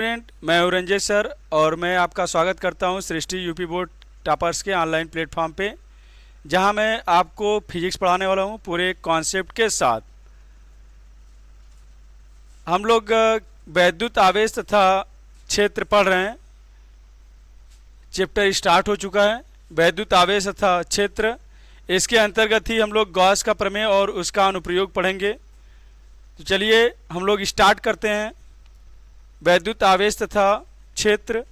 Student, मैं हूं Ranjesh sir और मैं आपका स्वागत करता हूं सृष्टि यूपी बोर्ड टॉपर्स के ऑनलाइन प्लेटफॉर्म पे, जहां मैं आपको फिजिक्स पढ़ाने वाला हूं पूरे कॉन्सेप्ट के साथ। हम लोग वैद्युत आवेश तथा क्षेत्र पढ़ रहे हैं। चैप्टर स्टार्ट हो चुका है, वैद्युत आवेश तथा क्षेत्र। इसके अंतर्गत ही हम लोग गॉस का प्रमेय और उसका अनुप्रयोग पढ़ेंगे। तो चलिए हम लोग स्टार्ट करते हैं। वैद्युत आवेश तथा क्षेत्र,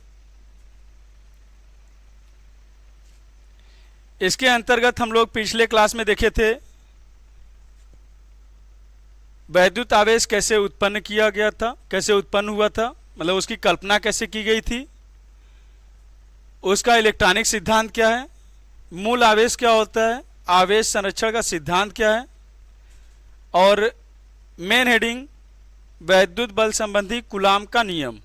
इसके अंतर्गत हम लोग पिछले क्लास में देखे थे वैद्युत आवेश कैसे उत्पन्न किया गया था, कैसे उत्पन्न हुआ था, मतलब उसकी कल्पना कैसे की गई थी, उसका इलेक्ट्रॉनिक सिद्धांत क्या है, मूल आवेश क्या होता है, आवेश संरक्षण का सिद्धांत क्या है, और मेन हेडिंग वैद्युत बल संबंधी कूलाम का नियम,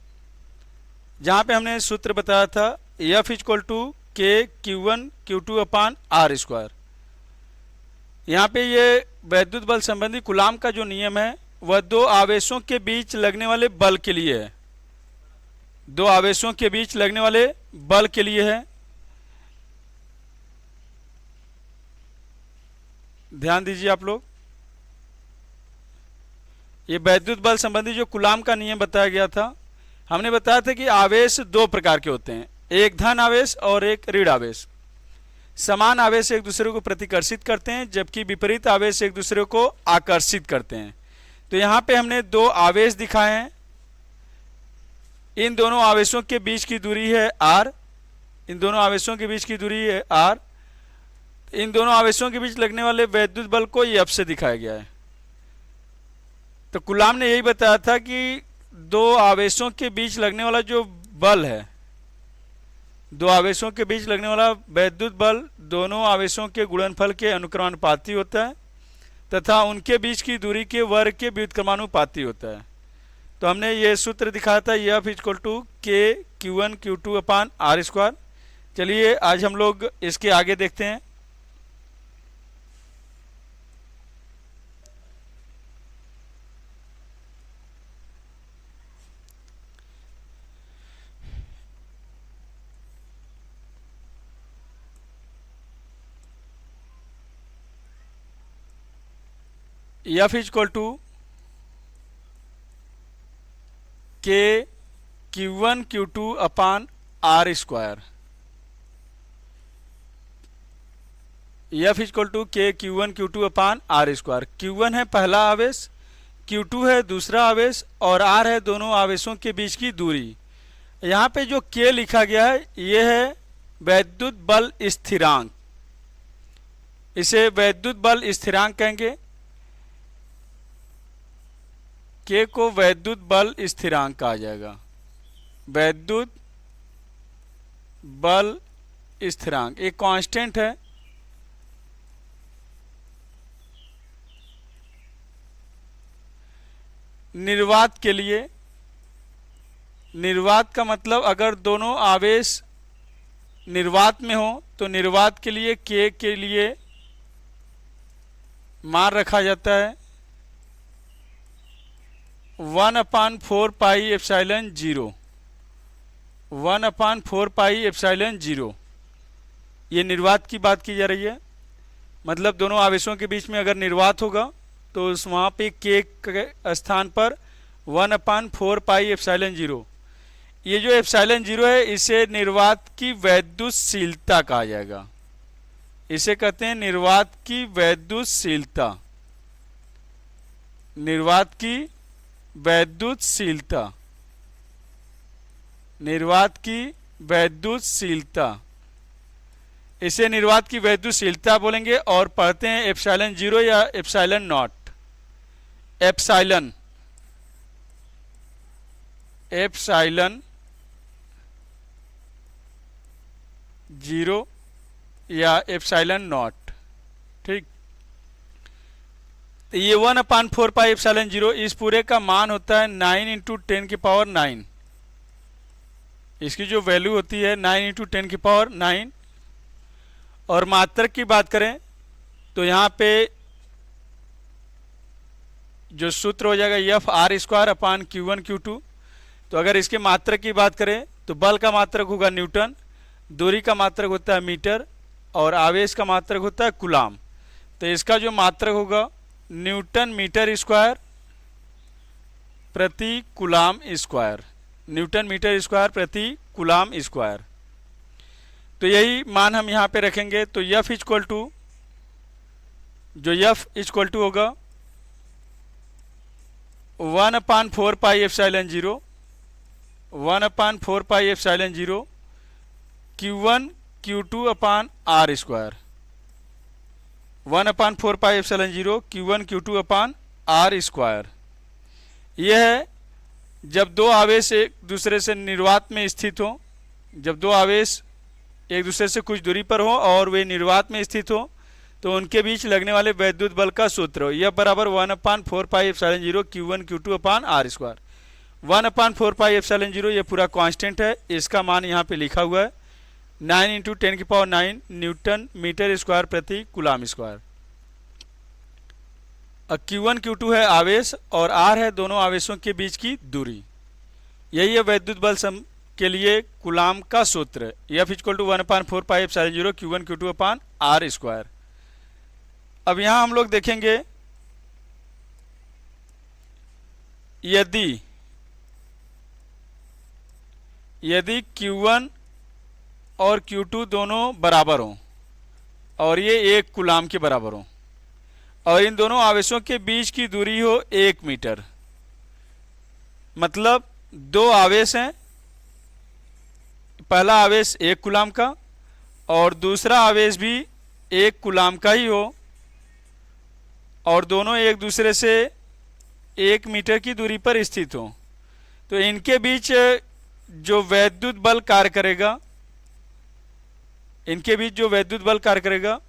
जहां पे हमने सूत्र बताया था F equal to k Q1 Q2 upon R square. यहाँ पे ये वैद्युत बल संबंधी कूलाम का जो नियम है वह दो आवेशों के बीच लगने वाले बल के लिए है। दो आवेशों के बीच लगने वाले बल के लिए है। ध्यान दीजिए आप लोग, ये वैद्युत बल संबंधी जो कूलाम का नियम बताया गया था, हमने बताया था कि आवेश दो प्रकार के होते हैं, एक धन आवेश और एक ऋण आवेश। समान आवेश एक दूसरे को प्रतिकर्षित करते हैं, जबकि विपरीत आवेश एक दूसरे को आकर्षित करते हैं। तो यहाँ पे हमने दो आवेश दिखाए हैं। इन दोनों आवेशों के बीच की दूरी है r। इन दोनों आवेशों के बीच की दूरी है r। इन दोनों आवेशों के बीच लगने वाले वैद्युत बल को F से दिखाया गया है। तो कूलाम ने यही बताया था कि दो आवेशों के बीच लगने वाला जो बल है, दो आवेशों के बीच लगने वाला वैद्युत बल दोनों आवेशों के गुणनफल के अनुक्रमानुपाती होता है तथा उनके बीच की दूरी के वर्ग के व्युत्क्रमानुपाती होता है। तो हमने ये सूत्र दिखाया था F equal to k Q1 Q2 upon R square. चलिए आज हम लोग इसके आगे देखते हैं। F equal to k Q1 Q2 upon R square. F equal to k Q1 Q2 upon R square. Q1 है पहला आवेश, Q2 है दूसरा आवेश और R है दोनों आवेशों के बीच की दूरी। यहाँ पे जो K लिखा गया है ये है वैद्युत बल स्थिरांक। इसे वैद्युत बल स्थिरांक कहेंगे। K को वैद्युत बल स्थिरांक कहा जाएगा। वैद्युत बल स्थिरांक एक कांस्टेंट है। निर्वात के लिए, निर्वात का मतलब अगर दोनों आवेश निर्वात में हो तो निर्वात के लिए K के लिए मान रखा जाता है 1/4 पाई एप्सिलॉन 0। 1/4 पाई एप्सिलॉन 0, ये निर्वात की बात की जा रही है। मतलब दोनों आवेशों के बीच में अगर निर्वात होगा तो उस वहाँ पे K के स्थान पर 1/4 पाई एप्सिलॉन 0। ये जो एप्सिलॉन 0 है इसे निर्वात की वैद्युतशीलता कहा जाएगा। इसे कहते हैं निर्वात की वैद्युतशीलता। निर्वात की वैद्युतशीलता, निर्वात की वैद्युतशीलता, इसे निर्वात की वैद्युतशीलता बोलेंगे। और पढ़ते हैं एप्सिलॉन 0 या एप्सिलॉन नॉट। एप्सिलॉन, एप्सिलॉन 0 या एप्सिलॉन नॉट, ठीक। तो ये 1/4 पाई एप्सिलॉन 0 इस पूरे का मान होता है 9 × 10⁹। इसकी जो वैल्यू होती है 9 × 10⁹। और मात्रक की बात करें तो यहाँ पे जो सूत्र हो जाएगा F R² अपान Q1 Q2। तो अगर इसके मात्रक की बात करें तो बल का मात्रक होगा न्यूटन, दूरी का मात्रक होता है मीटर और आवेश का मात्रक होता है कूलाम। तो इसका जो मात्रक होगा न्यूटन मीटर स्क्वायर प्रति coulomb square, newton metre square प्रति कूलाम स्क्वायर। तो यही मान हम यहाँ पे रखेंगे। तो F इक्वल टू जो F इक्वल टू होगा 1/4 pi epsilon 0, 1/4 pi epsilon 0 Q1 Q2 upon R square, 1/4 pi epsilon 0 Q1 Q2 upon R square. यह है जब दो आवेश एक दूसरे से निर्वात में स्थित हो, जब दो आवेश एक दूसरे से कुछ दूरी पर हो और वे निर्वात में स्थित हो तो उनके बीच लगने वाले वैद्युत बल का सूत्र हो यह बराबर 1/4 pi epsilon 0 Q1 Q2 upon R square. 1/4 pi epsilon 0 ये पूरा कांस्टेंट है, इसका मान यहाँ पे लिखा हुआ है 9 × 10⁹ न्यूटन मीटर स्क्वायर प्रति कूलाम स्क्वायर। Q1 Q2 है आवेश और R है दोनों आवेशों के बीच की दूरी। यही है वैद्युत बल के लिए कूलाम का सूत्र। F equal to 1/4 pi epsilon 0 Q1 Q2 upon R square. अब यहां हम लोग देखेंगे यदि Q1 और Q2 दोनों बराबर हों और ये 1 कूलाम के बराबर हों और इन दोनों आवेशों के बीच की दूरी हो 1 मीटर, मतलब दो आवेश हैं, पहला आवेश 1 कूलाम का और दूसरा आवेश भी 1 कूलाम का ही हो और दोनों एक दूसरे से 1 मीटर की दूरी पर स्थित हो, तो इनके बीच जो वैद्युत बल कार्य करेगा, इनके बीच जो वैद्युत बल कार्य करेगा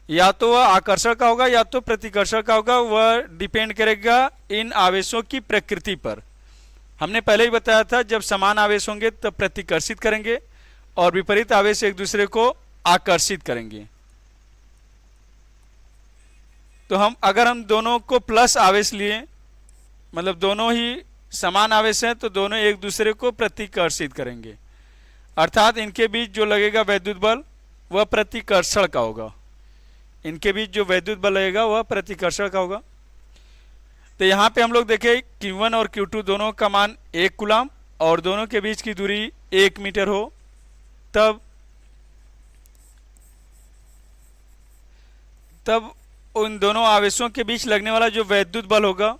या तो वह आकर्षण का होगा या तो प्रतिकर्षण का होगा। वह डिपेंड करेगा इन आवेशों की प्रकृति पर। हमने पहले ही बताया था जब समान आवेश होंगे तब प्रतिकर्षित करेंगे और विपरीत आवेश एक दूसरे को आकर्षित करेंगे। तो अगर हम दोनों को प्लस आवेश लिए, मतलब दोनों ही समान आवेश हैं, तो दोनों एक दूसरे को प्रतिकर्षित करेंगे, अर्थात इनके बीच जो लगेगा वैद्युत बल वह प्रतिकर्षण का होगा। इनके बीच जो वैद्युत बल लगेगा वह प्रतिकर्षण का होगा। तो यहाँ पे हम लोग देखें Q1 और Q2 दोनों का मान 1 कूलाम और दोनों के बीच की दूरी 1 मीटर हो, तब उन दोनों आवेशों के बीच लगने वाला जो वैद्युत बल होगा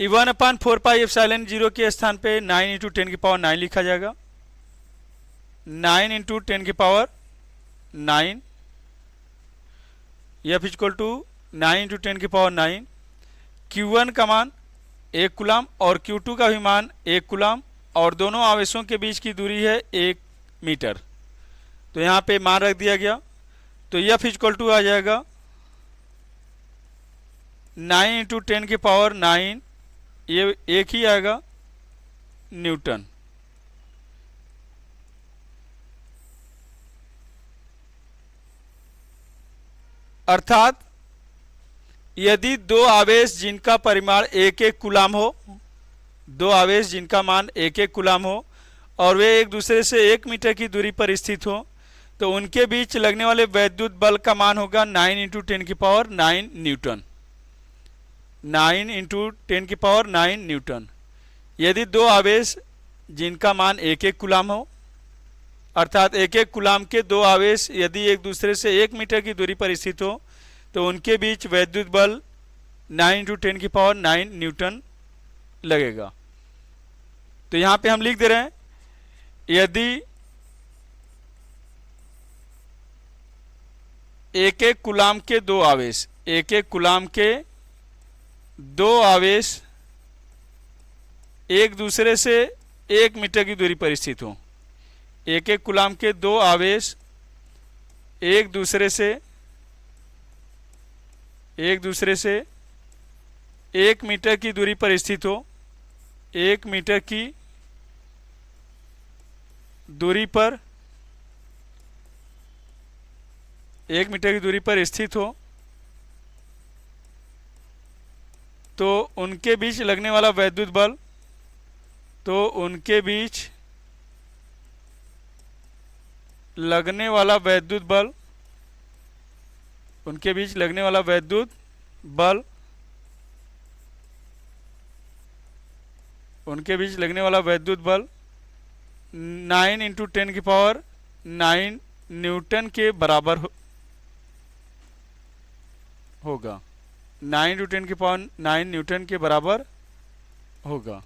1/4 पाई एप्सिलॉन 0 के स्थान पे 9 × 10⁹ लिखा जाएगा। 9 × 10⁹ F इक्वल टू 9 × 10⁹। Q1 का मान 1 कूलाम और Q2 का भी मान 1 कूलाम और दोनों आवेशों के बीच की दूरी है 1 मीटर। तो यहाँ पे मान रख दिया गया। तो F इक्वल टू आ जाएगा 9 × 10⁹, ये एक ही आएगा न्यूटन। अर्थात यदि दो आवेश जिनका परिमाण 1 कूलाम हो, दो आवेश जिनका मान 1 कूलाम हो और वे एक दूसरे से 1 मीटर की दूरी पर स्थित हो, तो उनके बीच लगने वाले वैद्युत बल का मान होगा 9 × 10⁹ न्यूटन। 9 × 10⁹ न्यूटन। यदि दो आवेश जिनका मान 1 कूलाम हो, अर्थात 1 कूलाम के दो आवेश यदि एक दूसरे से 1 मीटर की दूरी पर स्थित हो तो उनके बीच वैद्युत बल 9 × 10⁹ न्यूटन लगेगा। तो यहाँ पे हम लिख दे रहे हैं यदि 1 कूलाम के दो आवेश, 1 कूलाम के दो आवेश एक दूसरे से 1 मीटर की दूरी पर स्थित हो, 1 कूलाम के दो आवेश एक दूसरे से 1 मीटर की दूरी पर स्थित हो, 1 मीटर की दूरी पर 1 मीटर की दूरी पर स्थित हो, तो उनके बीच लगने वाला वैद्युत बल तो उनके बीच लगने वाला वैद्युत बल, उनके बीच लगने वाला वैद्युत बल, उनके बीच लगने वाला वैद्युत बल 9 × 10⁹ न्यूटन के बराबर होगा। 9 × 10⁹ न्यूटन के बराबर होगा।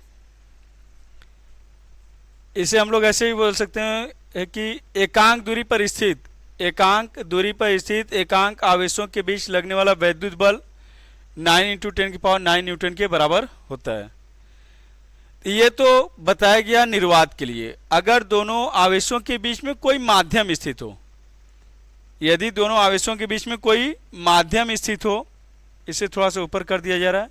इसे हम लोग ऐसे ही बोल सकते हैं कि एकांक दूरी पर स्थित एकांक आवेशों के बीच लगने वाला वैद्युत बल 9 × 10⁹ न्यूटन के बराबर होता है। ये तो बताया गया निर्वात के लिए। अगर दोनों आवेशों के बीच में कोई माध्यम स्थित हो, यदि दोनों आवेशों के बीच में कोई माध्यम स्थित हो, इसे थोड़ा सा ऊपर कर दिया जा रहा है।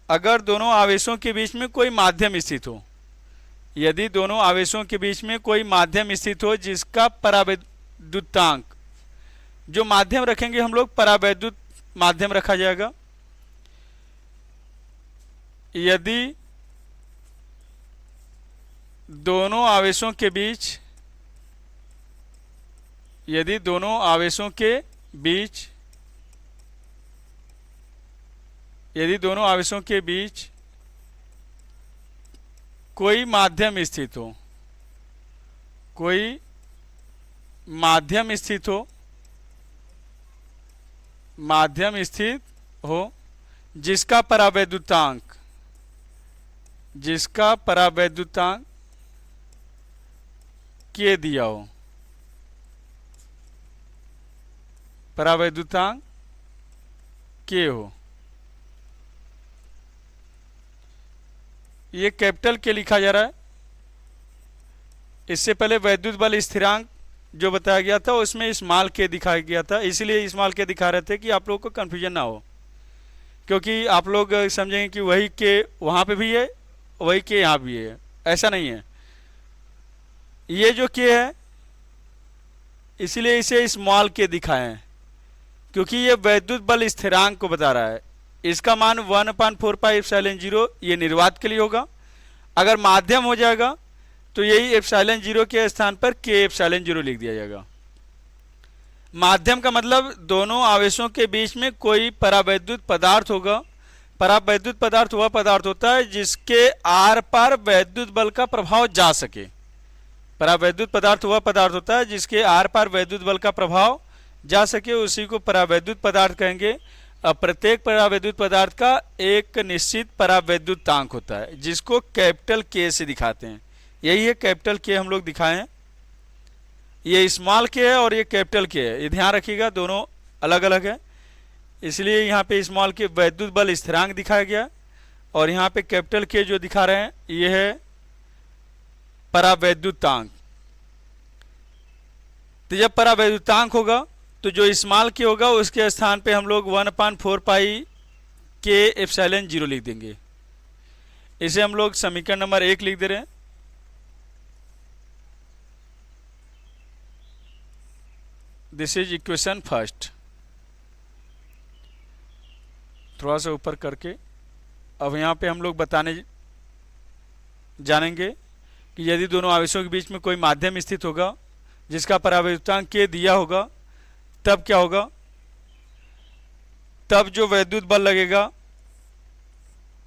अगर दोनों आवेशों के बीच में कोई माध्यम स्थित हो, यदि दोनों आवेशों के बीच में कोई माध्यम स्थित हो जिसका परावैद्युतांक, जो माध्यम रखेंगे हम लोग परावैद्युत माध्यम रखा जाएगा। यदि दोनों आवेशों के बीच कोई माध्यम स्थित हो जिसका परावैद्युतांक के दिया हो, परावैद्युतांक के हो, ये कैपिटल के लिखा जा रहा है। इससे पहले वैद्युत बल स्थिरांक जो बताया गया था उसमें स्मॉल के दिखाया गया था, इसलिए स्मॉल के दिखा रहे थे कि आप लोगों को कंफ्यूजन ना हो, क्योंकि आप लोग समझेंगे कि वही के वहाँ पे भी है, वही के यहाँ भी है। ऐसा नहीं है। ये जो के है इसलिए इसे स्मॉल के दिखाए हैं, क्योंकि ये वैद्युत बल स्थिरांक को बता रहा है। इसका मान 1/4πε0 ये निर्वात के लिए होगा। अगर माध्यम हो जाएगा तो यही ε0 के स्थान पर k ε0 लिख दिया जाएगा। माध्यम का मतलब दोनों आवेशों के बीच में कोई परावैद्युत पदार्थ होगा। परावैद्युत पदार्थ वह पदार्थ होता है जिसके आर पार वैद्युत बल का प्रभाव जा सके। परावैद्युत पदार्थ वह पदार्थ होता है जिसके आर पार वैद्युत बल का प्रभाव जा सके, उसी को परावैद्युत पदार्थ कहेंगे। अब प्रत्येक परावैद्युत पदार्थ का एक निश्चित परावैद्युतांक होता है जिसको कैपिटल के से दिखाते हैं। यही है कैपिटल के हम लोग दिखाए हैं। ये स्मॉल के है और ये कैपिटल के है, ये ध्यान रखिएगा, दोनों अलग अलग है। इसलिए यहाँ पे स्मॉल के वैद्युत बल स्थिरांक दिखाया गया और यहाँ पे कैपिटल के जो दिखा रहे हैं ये है परावैद्युतांक। तो जब परावैद्युतांक होगा तो जो स्मॉल के होगा उसके स्थान पे हम लोग 1/4π(k)ε0 लिख देंगे। इसे हम लोग समीकरण नंबर 1 लिख दे रहे हैं। This is equation first. थोड़ा सा ऊपर करके अब यहाँ पे हम लोग बताने जानेंगे कि यदि दोनों आवेशों के बीच में कोई माध्यम स्थित होगा जिसका परावैद्युतांक के दिया होगा, तब क्या होगा? तब जो वैद्युत बल लगेगा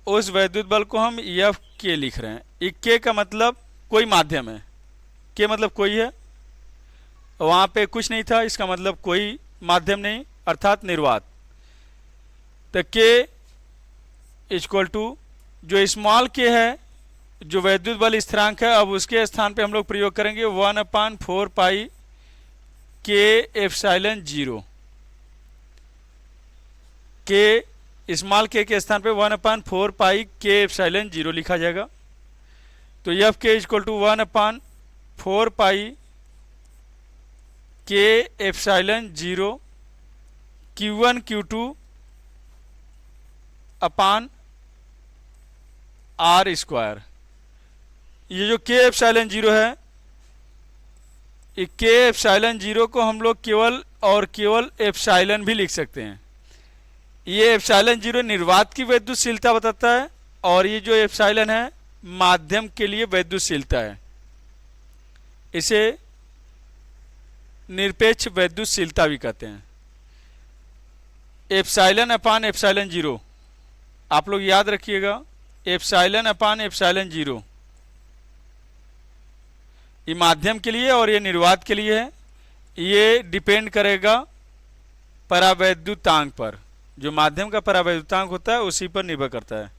उस वैद्युत बल को हम एफ के लिख रहे हैं। के का मतलब कोई माध्यम है, के मतलब कोई है, वहाँ पे कुछ नहीं था, इसका मतलब कोई माध्यम नहीं, अर्थात निर्वात। तो के इक्वल टू जो स्मॉल के है, जो वैद्युत बल स्थिरांक है, अब उसके स्थान पे हम लोग प्रयोग करेंगे 1/4π(k)ε0। के स्मॉल के स्थान पे 1/4π(k)ε0 लिखा जाएगा। तो F k equal to 1/4π(k)ε0 Q1 Q2 upon R square. ये जो k∈0 है, ये k∈0 को हम लोग केवल और केवल एप्सिलॉन भी लिख सकते हैं। ये एप्सिलॉन जीरो निर्वात की वैद्युतशीलता बताता है और ये जो एप्सिलॉन है माध्यम के लिए वैद्युतशीलता है। इसे निरपेक्ष वैद्युतशीलता भी कहते हैं। एप्सिलॉन अपान एप्सिलॉन जीरो, आप लोग याद रखिएगा, एप्सिलॉन अपान एप्सिलॉन जीरो ये माध्यम के लिए और ये निर्वात के लिए है। ये डिपेंड करेगा परावैद्युतांक पर, जो माध्यम का परावैद्युतांक होता है उसी पर निर्भर करता है।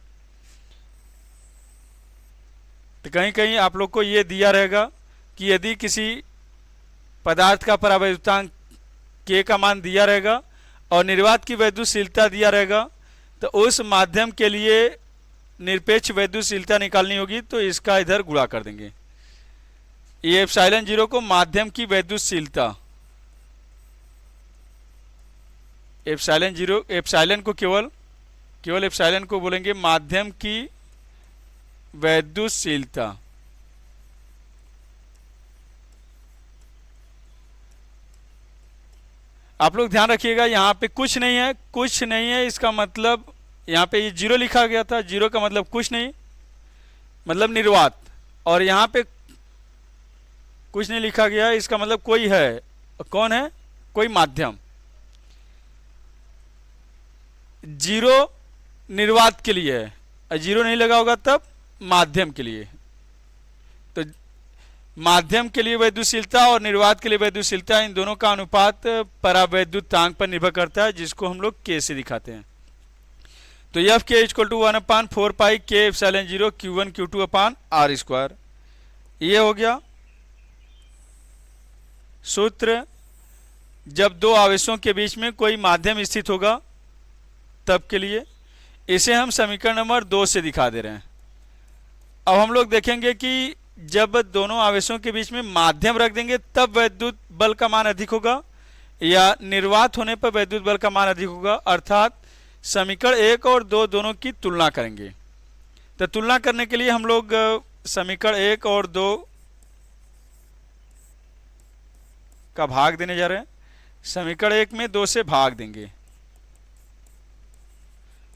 तो कहीं कहीं आप लोग को ये दिया रहेगा कि यदि किसी पदार्थ का परावैद्युतांक k का मान दिया रहेगा और निर्वात की वैद्युतशीलता दिया रहेगा तो उस माध्यम के लिए निरपेक्ष वैद्युतशीलता निकालनी होगी, तो इसका इधर गुणा कर देंगे। ये एप्सिलॉन जीरो को माध्यम की वैद्युतशीलता, एप्सिलॉन जीरो, एप्सिलॉन को केवल एप्सिलॉन को बोलेंगे माध्यम की वैद्युतशीलता। आप लोग ध्यान रखिएगा, यहाँ पे कुछ नहीं है, इसका मतलब यहाँ पे ये जीरो लिखा गया था, जीरो का मतलब कुछ नहीं, मतलब निर्वात, और यहाँ पे कुछ नहीं लिखा गया है, इसका मतलब कोई है। कौन है? कोई माध्यम। जीरो निर्वात के लिए है और जीरो नहीं लगा होगा तब माध्यम के लिए। तो माध्यम के लिए वैद्युतशीलता और निर्वात के लिए वैद्युतशीलता, इन दोनों का अनुपात परावैद्युतांक पर निर्भर करता है, जिसको हम लोग k से दिखाते हैं। तो F k equal to 1/4 pi k epsilon zero Q1 Q2 upon R square. ये हो गया सूत्र। जब दो आवेशों के बीच में कोई माध्यम स्थित होगा तब के लिए। इसे हम समीकरण नंबर 2 से दिखा दे रहे हैं। अब हम लोग देखेंगे कि जब दोनों आवेशों के बीच में माध्यम रख देंगे तब वैद्युत बल का मान अधिक होगा या निर्वात होने पर वैद्युत बल का मान अधिक होगा, अर्थात समीकरण 1 और 2 दोनों की तुलना करेंगे। तो तुलना करने के लिए हम लोग समीकरण 1 और 2 का भाग देने जा रहे हैं। समीकरण 1 में 2 से भाग देंगे,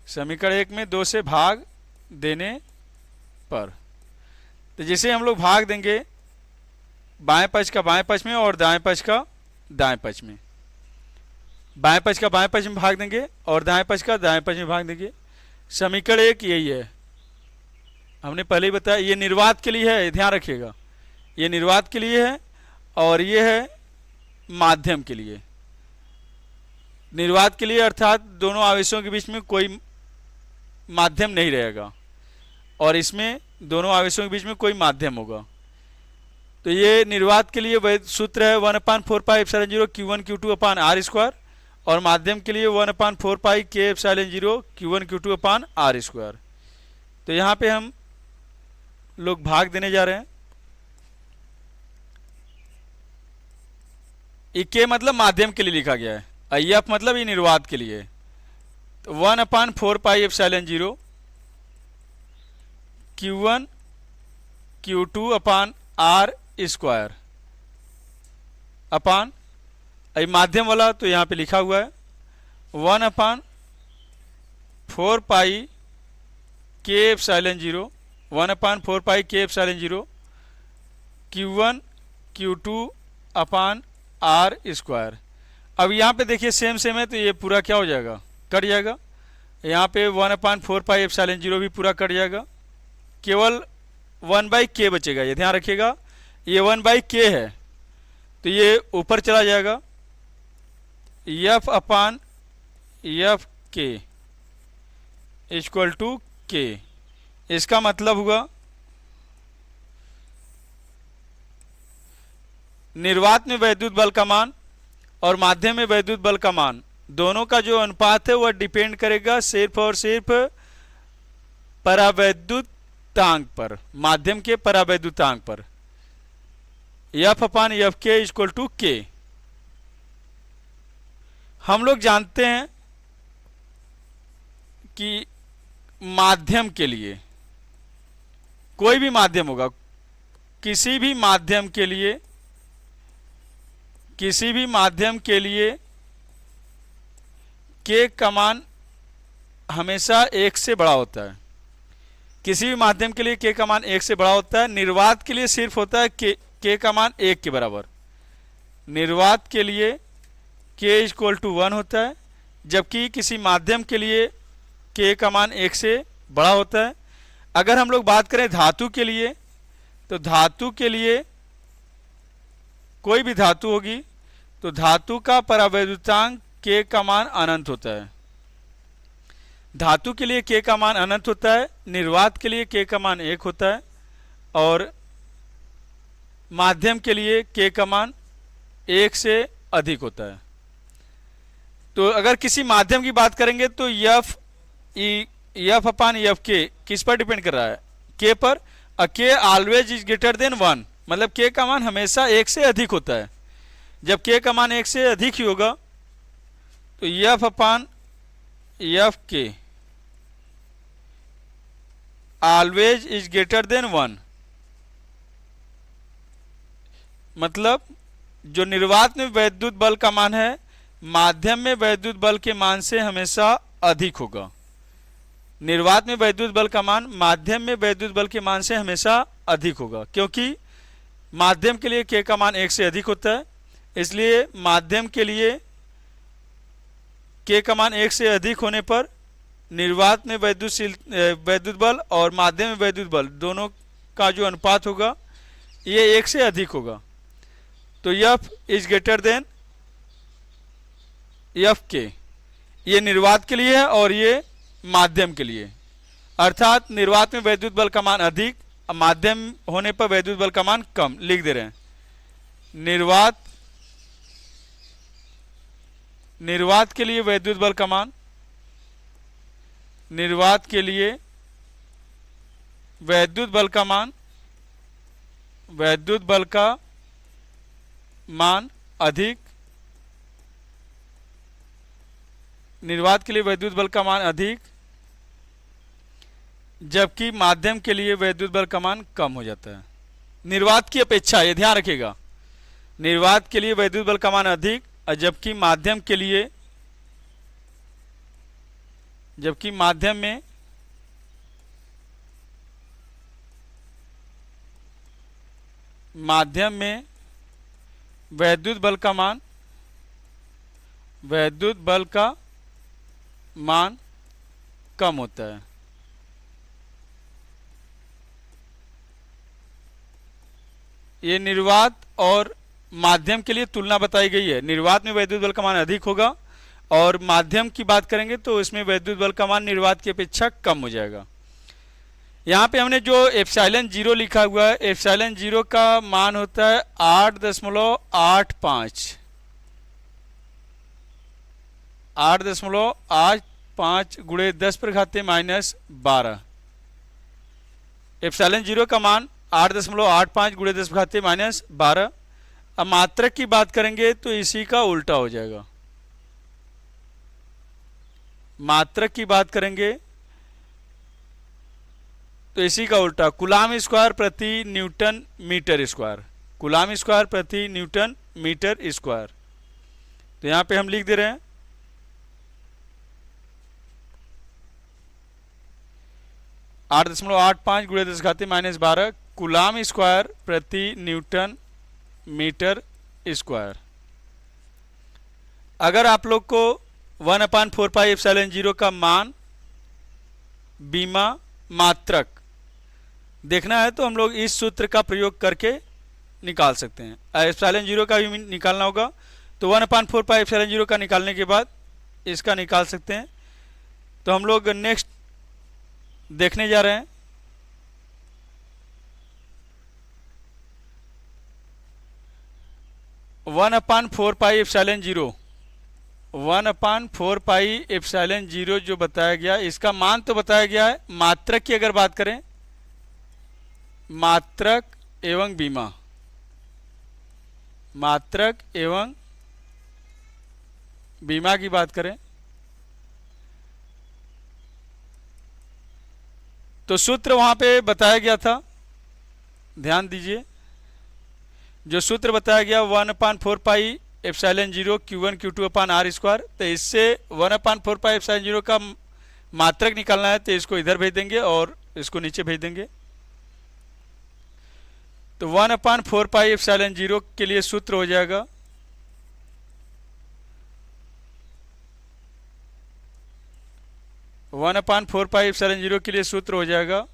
समीकरण 1 में 2 से भाग देने पर, तो जैसे हम लोग भाग देंगे बाएं पक्ष का बाएं पक्ष में और दाएं पक्ष का दाएं पक्ष में, बाएं पक्ष का बाएं पक्ष में भाग देंगे और दाएं पक्ष का दाएं पक्ष में भाग देंगे। समीकरण 1 यही है, हमने पहले ही बताया। ये निर्वात के लिए है, ध्यान रखिएगा, ये निर्वात के लिए है और ये है माध्यम के लिए। निर्वात के लिए अर्थात दोनों आवेशों के बीच में कोई माध्यम नहीं रहेगा और इसमें दोनों आवेशों के बीच में कोई माध्यम होगा। तो ये निर्वात के लिए सूत्र है 1/4 pi epsilon zero Q1 Q2 upon R square और माध्यम के लिए 1/4 pi k epsilon zero Q1 Q2 upon R square. तो यहाँ पे हम लोग भाग देने जा रहे हैं। k मतलब माध्यम के लिए लिखा गया है, F मतलब ये निर्वात के लिए। तो 1/4 pi epsilon zero Q1 Q2 upon R square upon माध्यम वाला तो यहाँ पे लिखा हुआ है 1/4 pi k epsilon zero 1/4 pi k epsilon zero Q1 Q2 upon R square. अब यहाँ पे देखिए सेम है, तो ये पूरा क्या हो जाएगा, कट जाएगा। यहाँ पे 1/4 पाई एप्सिलॉन जीरो भी पूरा कट जाएगा, केवल 1/k बचेगा। ये ध्यान रखिएगा, ये 1/k है तो ये ऊपर चला जाएगा, F upon F k equal to k। इसका मतलब हुआ निर्वात में वैद्युत बल का मान और माध्यम में वैद्युत बल का मान, दोनों का जो अनुपात है वह डिपेंड करेगा सिर्फ और सिर्फ परावैद्युतांक पर, माध्यम के परावैद्युतांक पर। F upon F k equal to k। हम लोग जानते हैं कि माध्यम के लिए कोई भी माध्यम होगा, किसी भी माध्यम के लिए k का मान हमेशा 1 से बड़ा होता है। किसी भी माध्यम के लिए k का मान 1 से बड़ा होता है। निर्वात के लिए सिर्फ होता है k का मान 1 के बराबर। निर्वात के लिए k इक्वल टू 1 होता है, जबकि किसी माध्यम के लिए k का मान 1 से बड़ा होता है। अगर हम लोग बात करें धातु के लिए, तो धातु के लिए कोई भी धातु होगी तो धातु का परावैद्युतांक k का मान अनंत होता है। धातु के लिए k का मान अनंत होता है, निर्वात के लिए k का मान 1 होता है और माध्यम के लिए k का मान 1 से अधिक होता है। तो अगर किसी माध्यम की बात करेंगे तो F k किस पर डिपेंड कर रहा है? k पर। k always is greater than 1, मतलब k का मान हमेशा 1 से अधिक होता है। जब k का मान 1 से अधिक ही होगा तो F k always is greater than 1, मतलब जो निर्वात में वैद्युत बल का मान है माध्यम में वैद्युत बल के मान से हमेशा अधिक होगा। निर्वात में वैद्युत बल का मान माध्यम में वैद्युत बल के मान से हमेशा अधिक होगा, क्योंकि माध्यम के लिए k का मान 1 से अधिक होता है। इसलिए माध्यम के लिए k का मान 1 से अधिक होने पर निर्वात में वैद्युत बल और माध्यम में वैद्युत बल दोनों का जो अनुपात होगा ये 1 से अधिक होगा। तो F is greater than F k, ये निर्वात के लिए है और ये माध्यम के लिए। अर्थात निर्वात में वैद्युत बल का मान अधिक, माध्यम होने पर वैद्युत बल का मान कम। लिख दे रहे हैं निर्वात के लिए वैद्युत बल का मान, निर्वात के लिए वैद्युत बल का मान अधिक, निर्वात के लिए वैद्युत बल का मान अधिक, जबकि माध्यम के लिए वैद्युत बल का मान कम हो जाता है। निर्वात की अपेक्षा, ये ध्यान रखिएगा, निर्वात के लिए वैद्युत बल का मान अधिक और जबकि माध्यम में वैद्युत बल का मान कम होता है। ये निर्वात और माध्यम के लिए तुलना बताई गई है। निर्वात में वैद्युत बल का मान अधिक होगा और माध्यम की बात करेंगे तो इसमें वैद्युत बल का मान निर्वात की अपेक्षा कम हो जाएगा। यहाँ पे हमने जो एप्सिलॉन 0 लिखा हुआ है, एप्सिलॉन 0 का मान होता है 8.85 गुणे 10⁻⁻12। एप्सिलॉन 0 का मान 8.85 गुणे 10⁻⁻12। अब मात्रक की बात करेंगे तो इसी का उल्टा हो जाएगा। मात्रक की बात करेंगे तो इसी का उल्टा, कूलाम स्क्वायर प्रति newton metre square, coulomb square प्रति न्यूटन मीटर स्क्वायर। तो यहां पे हम लिख दे रहे हैं 8.85 गुणे 10⁻⁻12 कूलाम स्क्वायर प्रति न्यूटन मीटर स्क्वायर। अगर आप लोग को 1/4πε0 का मान बीमा मात्रक देखना है तो हम लोग इस सूत्र का प्रयोग करके निकाल सकते हैं। एप्सिलॉन 0 का भी निकालना होगा तो 1/4πε0 का निकालने के बाद इसका निकाल सकते हैं। तो हम लोग नेक्स्ट देखने जा रहे हैं वन अपान 4πε0 जो बताया गया, इसका मान तो बताया गया है। मात्रक की अगर बात करें, मात्रक एवं बीमा, मात्रक एवं बीमा की बात करें तो सूत्र वहां पे बताया गया था, ध्यान दीजिए। जो सूत्र बताया गया 1/4πε0 Q1 Q2 upon R square, तो इससे 1/4πε0 का मात्रक निकालना है तो इसको इधर भेज देंगे और इसको नीचे भेज देंगे। तो 1/4 पाई एप्सिलॉन 0 के लिए सूत्र हो जाएगा 1/4 पाई एप्सिलॉन 0 के लिए सूत्र हो जाएगा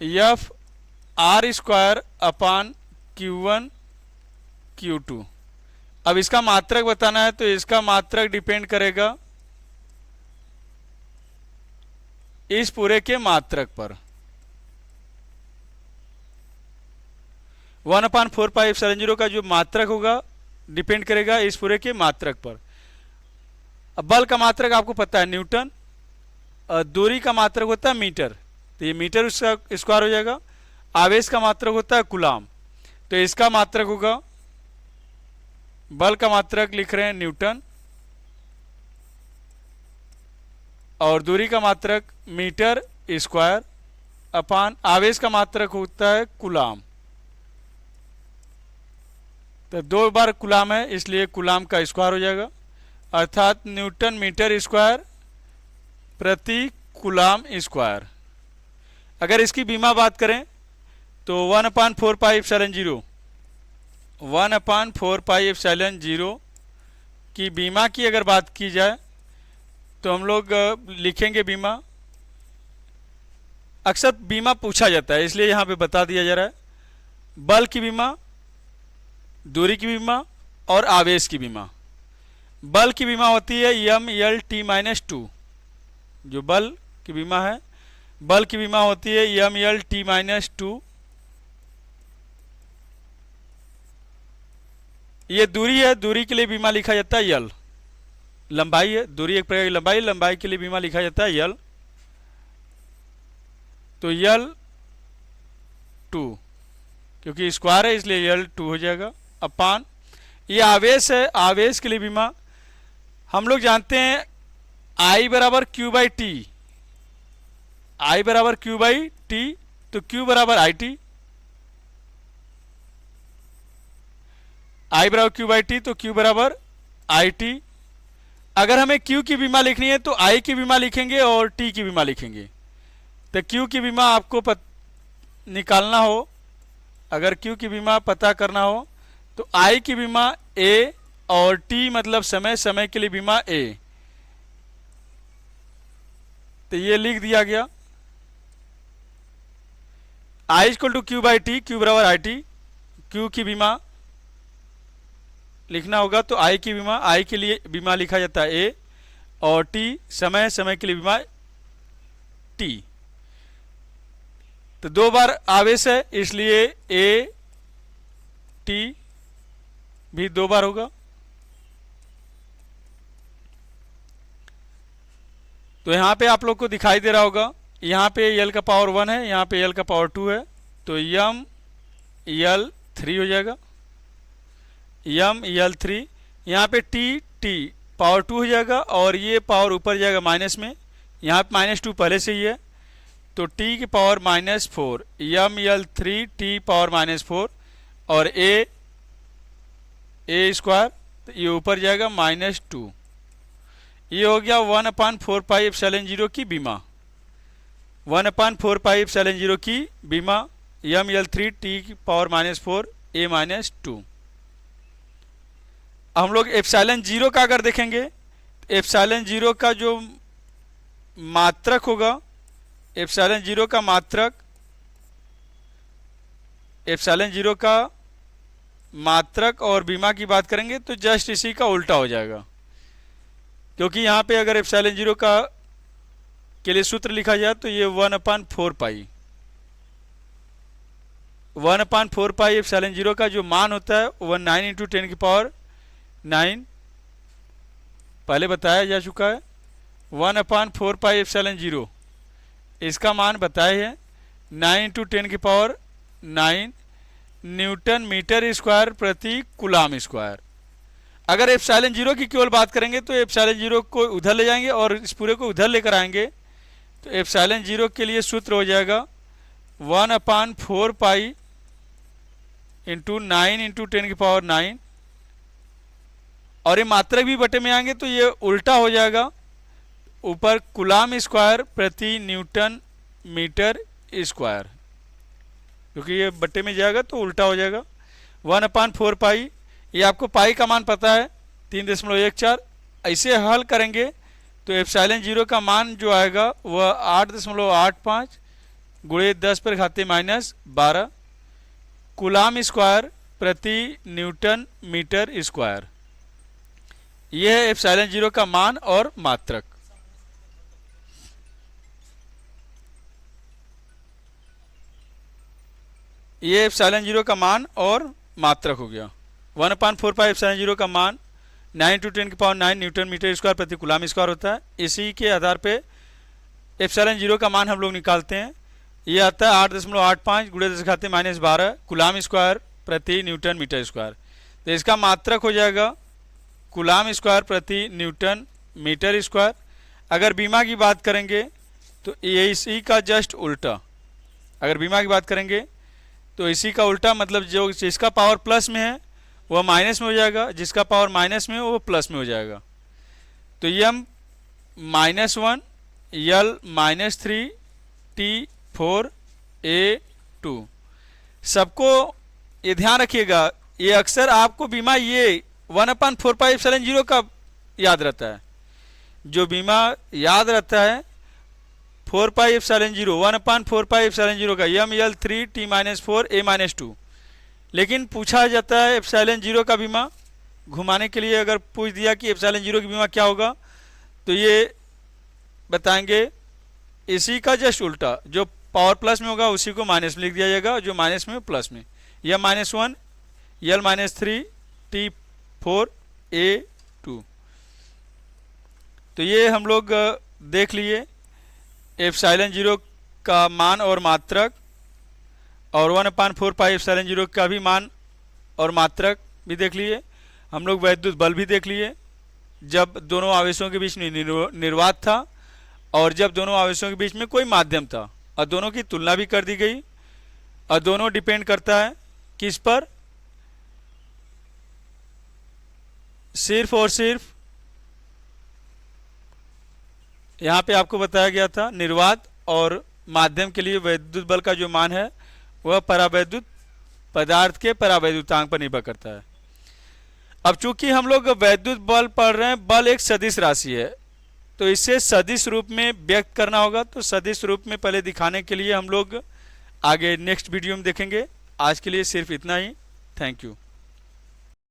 F(r²) अपान Q1 Q2। अब इसका मात्रक बताना है तो इसका मात्रक डिपेंड करेगा इस पूरे के मात्रक पर। 1/4 पाई एप्सिलॉन 0 का जो मात्रक होगा डिपेंड करेगा इस पूरे के मात्रक पर। अब बल का मात्रक आपको पता है न्यूटन, और दूरी का मात्रक होता है मीटर, तो ये मीटर उसका स्क्वायर हो जाएगा। आवेश का मात्रक होता है कूलाम, तो इसका मात्रक होगा, बल का मात्रक लिख रहे हैं न्यूटन और दूरी का मात्रक मीटर स्क्वायर अपान आवेश का मात्रक होता है कूलाम। तो 2 बार कूलाम है इसलिए कूलाम का स्क्वायर हो जाएगा, अर्थात न्यूटन मीटर स्क्वायर प्रति कूलाम स्क्वायर। अगर इसकी बीमा बात करें तो 1/4 पाई एप्सिलॉन 0 1/4 पाई एप्सिलॉन 0 की बीमा की अगर बात की जाए तो हम लोग लिखेंगे बीमा। अक्सर बीमा पूछा जाता है इसलिए यहाँ पे बता दिया जा रहा है। बल की बीमा, दूरी की बीमा और आवेश की बीमा। बल की बीमा होती है MLT-2, जो बल की बीमा है, बल की बीमा होती है MLT-2। ये दूरी है, दूरी के लिए बीमा लिखा जाता है L। लंबाई है, दूरी एक प्रकार की लंबाई, लंबाई के लिए बीमा लिखा जाता है L। तो L2 क्योंकि स्क्वायर है इसलिए L2 हो जाएगा अपान, ये आवेश है, आवेश के लिए बीमा हम लोग जानते हैं I बराबर Q/T, I बराबर Q/T, तो Q बराबर IT, I बराबर Q/T तो Q बराबर IT। अगर हमें Q की बीमा लिखनी है तो I की बीमा लिखेंगे और T की बीमा लिखेंगे। तो Q की बीमा आपको निकालना हो, अगर Q की बीमा पता करना हो तो I की बीमा A और T मतलब समय, समय के लिए बीमा A। तो ये लिख दिया गया I = Q/T, Q बराबर IT। Q की बीमा लिखना होगा तो I की बीमा, I के लिए बीमा लिखा जाता है A और T समय, समय के लिए बीमा T। तो 2 बार आवेश है इसलिए A T भी 2 बार होगा। तो यहाँ पे आप लोग को दिखाई दे रहा होगा, यहाँ पे L का पावर 1 है, यहाँ पे L का पावर 2 है, तो ML3 हो जाएगा, ML3। यहाँ पे T पावर 2 हो जाएगा और ये पावर ऊपर जाएगा माइनस में, यहाँ पे -2 पहले से ही है, तो T की पावर -4, ML3 T पावर -4 और A स्क्वायर, तो ये ऊपर जाएगा -2। ये हो गया 1/4 पाई एप्सिलॉन 0 की बीमा, 1/4 पाई एप्सिलॉन 0 की बीमा ML3 T की पावर -4 A -2। हम लोग एप्सिलॉन 0 का अगर देखेंगे, एप्सिलॉन 0 का जो मात्रक होगा, एप्सिलॉन 0 का मात्रक, एप्सिलॉन 0 का मात्रक और बीमा की बात करेंगे तो जस्ट इसी का उल्टा हो जाएगा, क्योंकि यहाँ पे अगर एप्सिलॉन 0 का के लिए सूत्र लिखा जाए तो ये 1/4 पाई, 1/4 पाई एप्सिलॉन 0 का जो मान होता है वह 9 × 10⁹ पहले बताया जा चुका है। 1/4 पाई एप्सिलॉन 0 इसका मान बताए हैं 9 × 10⁹ न्यूटन मीटर स्क्वायर प्रति कूलाम स्क्वायर। अगर एप्सिलॉन 0 की केवल बात करेंगे तो एप्सिलॉन 0 को उधर ले जाएंगे और इस पूरे को उधर लेकर आएंगे, तो एप्सिलॉन 0 के लिए सूत्र हो जाएगा 1/4 पाई इंटू 9 × 10⁹, और ये मात्रक भी बटे में आएंगे तो ये उल्टा हो जाएगा, ऊपर कूलाम स्क्वायर प्रति न्यूटन मीटर स्क्वायर, क्योंकि ये बट्टे में जाएगा तो उल्टा हो जाएगा। 1/4 पाई, ये आपको पाई का मान पता है 3.14। ऐसे हल करेंगे तो एप्सिलॉन 0 का मान जो आएगा वह 8.85 गुणे 10⁻⁻12 कूलाम स्क्वायर प्रति न्यूटन मीटर स्क्वायर। यह है एप्सिलॉन 0 का मान और मात्रक। ये एप्सिलॉन 0 का मान और मात्रक हो गया। 1/4 पाई एप्सिलॉन 0 का मान 9 × 10⁹ न्यूटन मीटर स्क्वायर प्रति कूलाम स्क्वायर होता है। इसी के आधार पे एप्सिलॉन 0 का मान हम लोग निकालते हैं। ये आता है 8.85 गुणे 10⁻12 कूलाम स्क्वायर प्रति न्यूटन मीटर स्क्वायर। तो इसका मात्रक हो जाएगा कूलाम स्क्वायर प्रति न्यूटन मीटर स्क्वायर। अगर बीमा की बात करेंगे तो ये इसी का जस्ट उल्टा। अगर बीमा की बात करेंगे तो इसी का उल्टा, मतलब जो जिसका पावर प्लस में है वह माइनस में हो जाएगा, जिसका पावर माइनस में है वो प्लस में हो जाएगा। तो m -1 L -3 T4 A2। सबको ये ध्यान रखिएगा, ये अक्सर आपको बीमा ये 1/4 पाई एप्सिलॉन 0 का याद रहता है। जो बीमा याद रहता है 4 पाई एप्सिलॉन 0 1/4 पाई एप्सिलॉन 0 का ML3 T-4 A-2। लेकिन पूछा जाता है एप्सिलॉन 0 का बीमा, घुमाने के लिए अगर पूछ दिया कि एप्सिलॉन 0 की बीमा क्या होगा तो ये बताएंगे इसी का जस्ट उल्टा। जो पावर प्लस में होगा उसी को माइनस में लिख दिया जाएगा, जो माइनस में प्लस में। यह -1 L -3 T4 A2। तो ये हम लोग देख लिए एप्सिलॉन 0 का मान और मात्रक, और 1/4 पाई एप्सिलॉन 0 का भी मान और मात्रक भी देख लिए। हम लोग वैद्युत बल भी देख लिए, जब दोनों आवेशों के बीच में निर्वात था और जब दोनों आवेशों के बीच में कोई माध्यम था, और दोनों की तुलना भी कर दी गई। और दोनों डिपेंड करता है किस पर, सिर्फ और सिर्फ यहाँ पे आपको बताया गया था निर्वात और माध्यम के लिए वैद्युत बल का जो मान है वह परावैद्युत पदार्थ के परावैद्युतांक पर निर्भर करता है। अब चूंकि हम लोग वैद्युत बल पढ़ रहे हैं, बल एक सदिश राशि है तो इसे सदिश रूप में व्यक्त करना होगा। तो सदिश रूप में पहले दिखाने के लिए हम लोग आगे नेक्स्ट वीडियो में देखेंगे। आज के लिए सिर्फ इतना ही। Thank you.